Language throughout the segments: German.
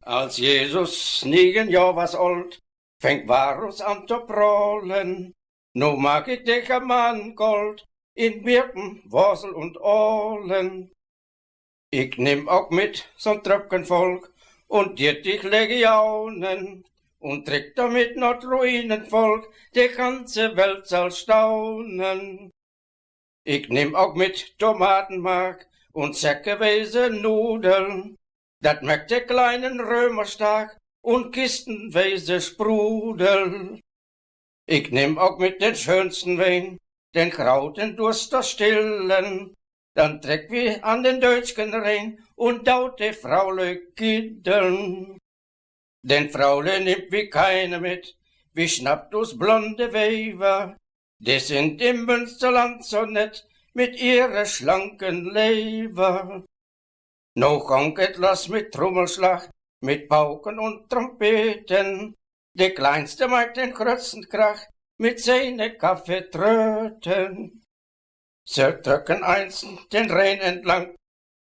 Als Jesus 9 Jahr was old, fängt Varus an zu prollen. Nu mag ich dich am Mann Gold, in Birken, Worsel und Ohlen. Ich nimm auch mit so'n Tröpkenvolk und dir dich Legionen und träg damit not Ruinenvolk, die ganze Welt soll staunen. Ich nimm auch mit Tomatenmark und säckeweise Nudeln, dat merkt der kleinen Römer stark und kistenweise Sprudel. Ich nimm auch mit den schönsten Wein, den Krauten Durst der Stillen, dann trägt wir an den Deutschen rein und daut die Fraule Kiddeln. Denn Fraule nimmt wie keine mit, wie schnappt us blonde Weiber, die sind im Münsterland so nett, mit ihrer schlanken Leber. Noch kommt etwas mit Trommelschlag, mit Pauken und Trompeten, die kleinste mag den Krötzenkrach, mit seine Kaffeetröten. Sie drücken einzeln den Rhein entlang,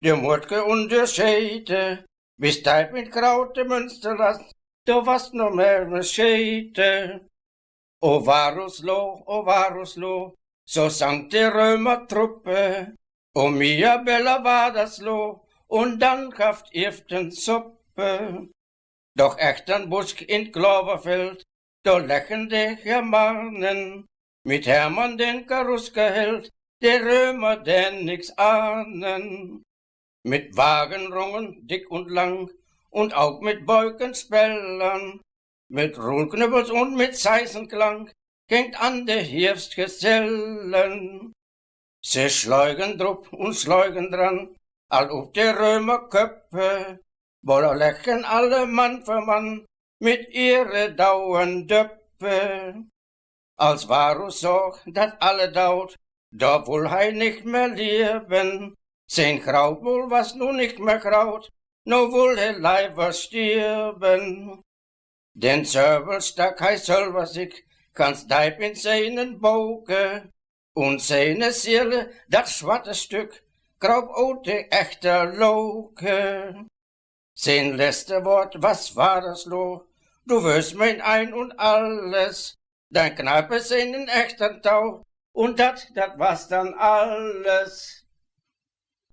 die Murtke und die Schäde, bis Teib in Kraute Münsterland, du warst noch mehr ne Schäde. O Varuslo, so sang die Römertruppe, o Mia Bella war das Lo, und dann kauft Irften Suppe. Doch echtern Busk in Gloverfeld, da lächeln die Germanen, mit Hermann den Karuskeheld, die Römer denn nix ahnen. Mit Wagenrungen dick und lang, und auch mit Beukenspellern, mit Ruhlknüppels und mit Seisenklang, hängt an de Hirsgesellen. Sie schleugen drup und schleugen dran, all auf die Römerköpfe, woller lächeln alle Mann für Mann, mit ihre Dauern Döpfe. Als Varus so, dat alle daut, da wohl hei nicht mehr leben, sein Kraut wohl was nu nicht mehr Kraut, no wohl he Leiber stirben. Den Zöbelstack hei selber sich, kannst Deib in seinen Bogen, und seine Seele, dat schwatte Stück, graub ote echter Loke. Sein letzte Wort, was war das lo? Du wirst mein Ein und Alles, dein Knappe seinen echten Tau, und dat war's dann alles.